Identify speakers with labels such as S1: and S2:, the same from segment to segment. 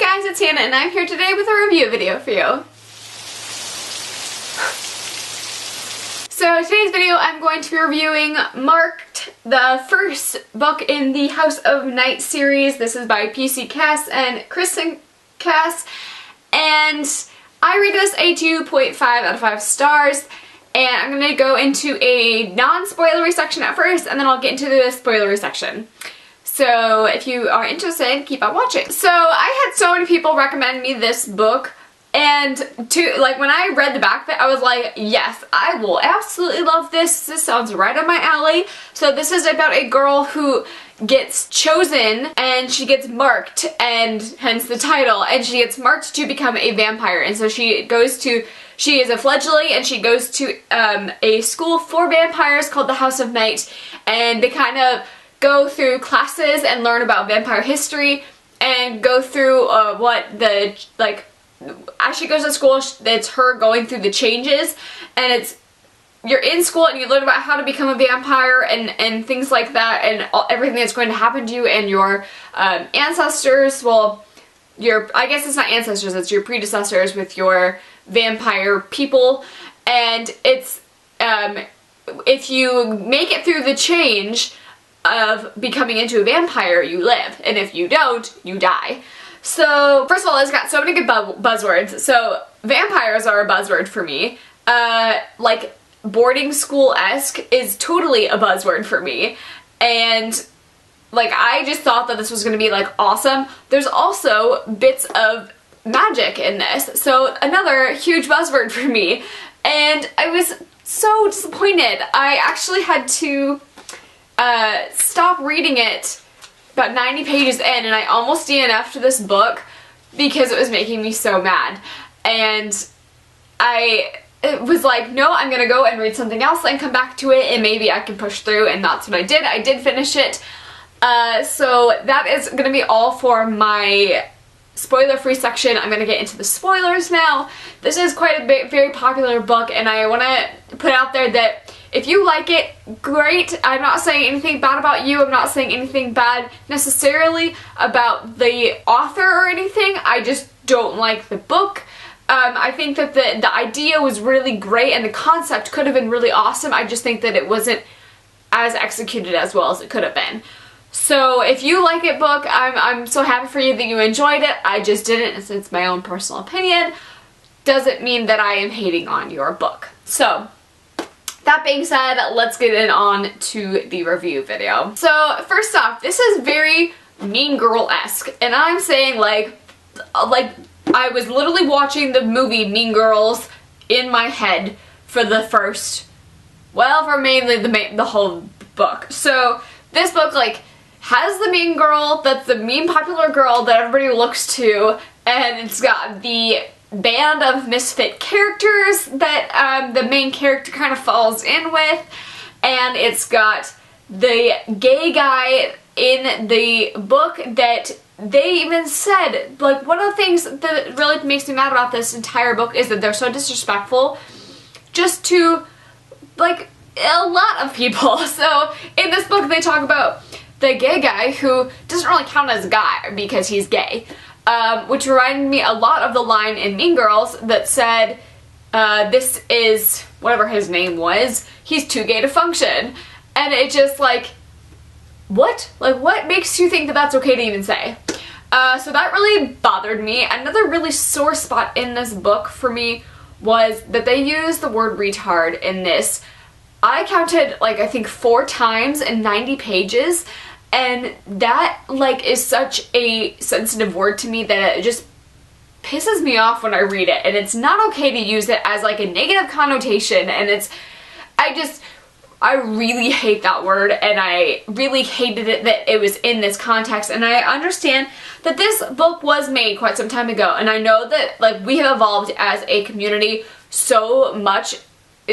S1: Hey guys, it's Hannah and I'm here today with a review video for you. So today's video I'm going to be reviewing Marked, the first book in the House of Night series. This is by P.C. Cass and Kristen Cass, and I rate this a 2.5 out of 5 stars. And I'm going to go into a non-spoilery section at first, and then I'll get into the spoilery section. So if you are interested, keep on watching. So I had so many people recommend me this book, and when I read the back of it, I was like, yes, I will absolutely love this. This sounds right up my alley. So this is about a girl who gets chosen and she gets marked, and hence the title, and she gets marked to become a vampire. And so she is a fledgling and she goes to a school for vampires called the House of Night, and they kind of go through classes and learn about vampire history and go through as she goes to school, it's her going through the changes, and you're in school and you learn about how to become a vampire and things like that, and everything that's going to happen to you and your ancestors. Well, I guess it's not ancestors, it's your predecessors with your vampire people, and it's if you make it through the change of becoming into a vampire, you live, and if you don't, you die. So first of all, it's got so many good buzzwords. So vampires are a buzzword for me. Like boarding school-esque is totally a buzzword for me, and like I just thought that this was going to be like awesome. There's also bits of magic in this, so another huge buzzword for me, and I was so disappointed. I actually had to stop reading it about 90 pages in, and I almost DNF'd this book because it was making me so mad. And it was like, no, I'm gonna go and read something else and come back to it and maybe I can push through, and that's what I did. I did finish it. So that is gonna be all for my spoiler-free section. I'm gonna get into the spoilers now. This is quite a very popular book, and I wanna put out there that if you like it, great. I'm not saying anything bad about you. I'm not saying anything bad necessarily about the author or anything. I just don't like the book. I think that the idea was really great and the concept could have been really awesome. I just think that it wasn't as executed as well as it could have been. So if you like it, book, I'm so happy for you that you enjoyed it. I just didn't. It's my own personal opinion. Doesn't mean that I am hating on your book. So that being said, let's get on to the review video. So first off, this is very Mean Girl-esque, and I'm saying like I was literally watching the movie Mean Girls in my head for the first, well, for mainly the whole book. So this book like has the mean girl, that's the mean popular girl that everybody looks to, and it's got the band of misfit characters that the main character kind of falls in with, and it's got the gay guy in the book that they even said, like, one of the things that really makes me mad about this entire book is that they're so disrespectful just to, like, a lot of people. So in this book they talk about the gay guy who doesn't really count as a guy because he's gay. Which reminded me a lot of the line in Mean Girls that said, this is, whatever his name was, he's too gay to function. And it just like, what? Like, what makes you think that that's okay to even say? So that really bothered me. Another really sore spot in this book for me was that they used the word retard in this. I counted, like, I think 4 times in 90 pages. And that, like, is such a sensitive word to me that it just pisses me off when I read it. And it's not okay to use it as, like, a negative connotation. And I really hate that word, and I really hated it that it was in this context. And I understand that this book was made quite some time ago. And I know that, like, we have evolved as a community so much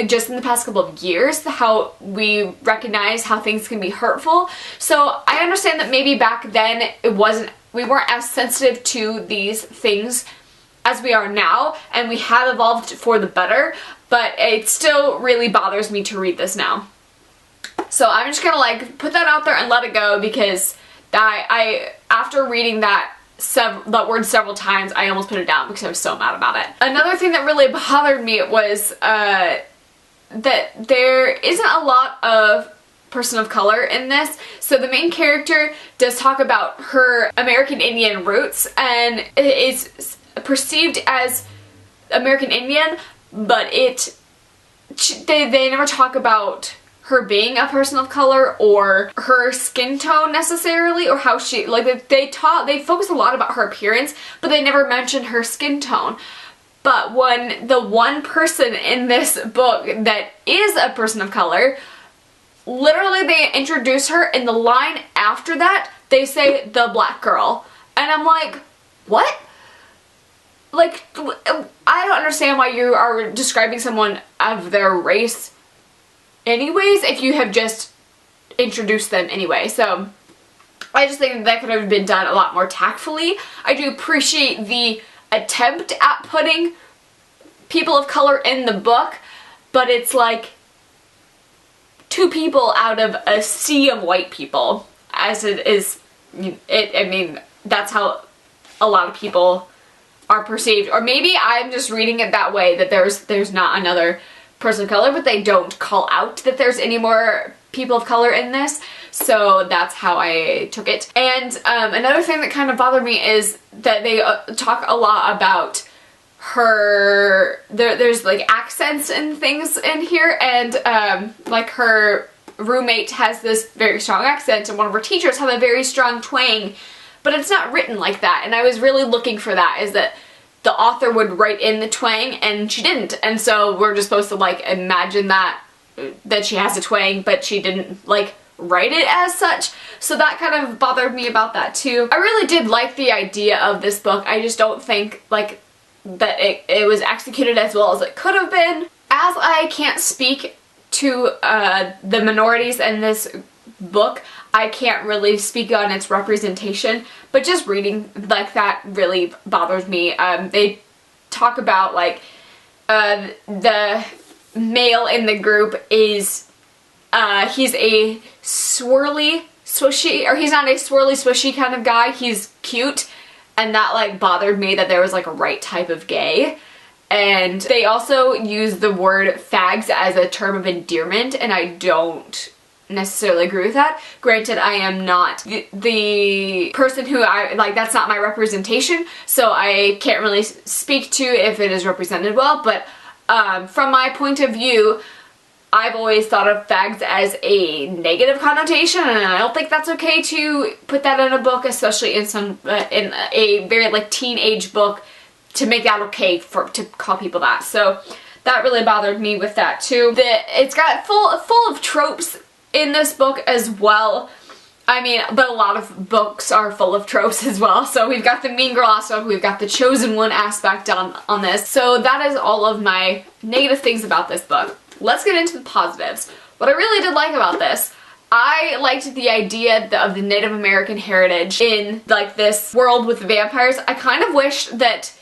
S1: just in the past couple of years, how we recognize how things can be hurtful. So I understand that maybe back then we weren't as sensitive to these things as we are now, and we have evolved for the better, but it still really bothers me to read this now. So I'm just gonna like put that out there and let it go, because I after reading that that word several times, I almost put it down because I was so mad about it. Another thing that really bothered me was that there isn't a lot of person of color in this. So the main character does talk about her American Indian roots and is perceived as American Indian, but they never talk about her being a person of color or her skin tone necessarily, or how she, like, they focus a lot about her appearance, but they never mention her skin tone. But when the one person in this book that is a person of color, literally they introduce her, in the line after that they say the black girl, and I'm like, what? Like, I don't understand why you are describing someone of their race anyways if you have just introduced them anyway. So I just think that could have been done a lot more tactfully. I do appreciate the attempt at putting people of color in the book, but it's like 2 people out of a sea of white people, as it is. I mean, that's how a lot of people are perceived. Or maybe I'm just reading it that way, that there's not another person of color, but they don't call out that there's any more people of color in this, so that's how I took it. And another thing that kind of bothered me is that they talk a lot about her, there's like accents and things in here, and like her roommate has this very strong accent, and one of her teachers have a very strong twang, but it's not written like that, and I was really looking for that, is that the author would write in the twang, and she didn't, and so we're just supposed to like imagine that she has a twang, but she didn't like write it as such. So that kind of bothered me about that too. I really did like the idea of this book. I just don't think like that it was executed as well as it could have been. As I can't speak to the minorities in this book, I can't really speak on its representation, but just reading like that really bothers me. They talk about like the male in the group is he's a swirly swishy, or he's not a swirly swishy kind of guy, he's cute, and that like bothered me that there was like a right type of gay. And they also use the word fags as a term of endearment, and I don't necessarily agree with that. Granted, I am not the person who that's not my representation, so I can't really speak to if it is represented well, but from my point of view, I've always thought of fags as a negative connotation, and I don't think that's okay to put that in a book, especially in in a very like teenage book, to make that okay to call people that. So that really bothered me with that too. It's got full of tropes in this book as well. I mean, but a lot of books are full of tropes as well. So we've got the mean girl aspect, we've got the chosen one aspect on this. So that is all of my negative things about this book. Let's get into the positives. What I really did like about this, I liked the idea of the Native American heritage in like this world with vampires. I kind of wish that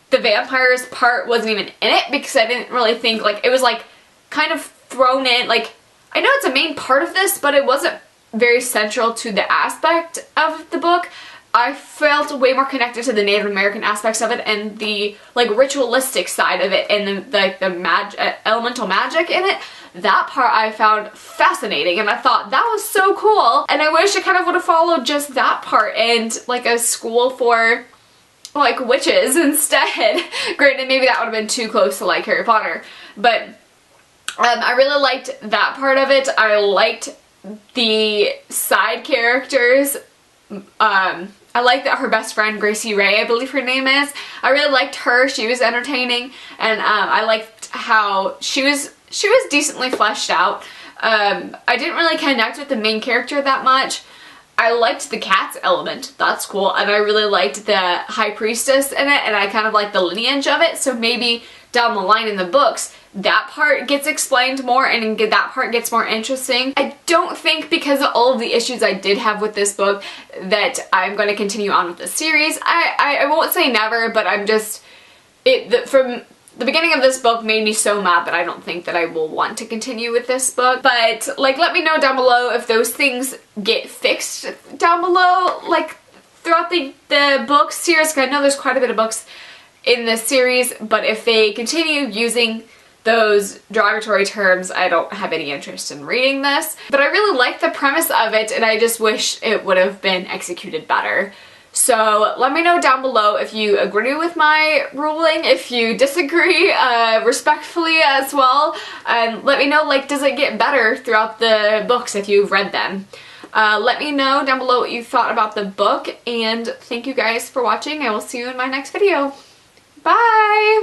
S1: the vampires part wasn't even in it, because I didn't really think, like, it was like kind of thrown in, like, I know it's a main part of this, but it wasn't very central to the aspect of the book. I felt way more connected to the Native American aspects of it and the like ritualistic side of it, and the elemental magic in it. That part I found fascinating, and I thought that was so cool, and I wish I kind of would have followed just that part and like a school for like witches instead. Granted, maybe that would have been too close to like Harry Potter, but I really liked that part of it. I liked the side characters. I like that her best friend, Gracie Ray, I believe her name is. I really liked her. She was entertaining, and I liked how she was decently fleshed out. I didn't really connect with the main character that much. I liked the cats element. That's cool. And I really liked the high priestess in it, and I kind of liked the lineage of it. So maybe down the line in the books, that part gets explained more and that part gets more interesting. I don't think, because of all of the issues I did have with this book, that I'm going to continue on with the series. I won't say never, but I'm just... from the beginning of this book made me so mad that I don't think that I will want to continue with this book. But, like, let me know down below if those things get fixed down below, like, throughout the book series, 'cause I know there's quite a bit of books in this series, but if they continue using those derogatory terms, I don't have any interest in reading this. But I really like the premise of it, and I just wish it would have been executed better. So let me know down below if you agree with my ruling, if you disagree, respectfully as well, and let me know, like, does it get better throughout the books if you've read them? Let me know down below what you thought about the book, and thank you guys for watching. I will see you in my next video. Bye!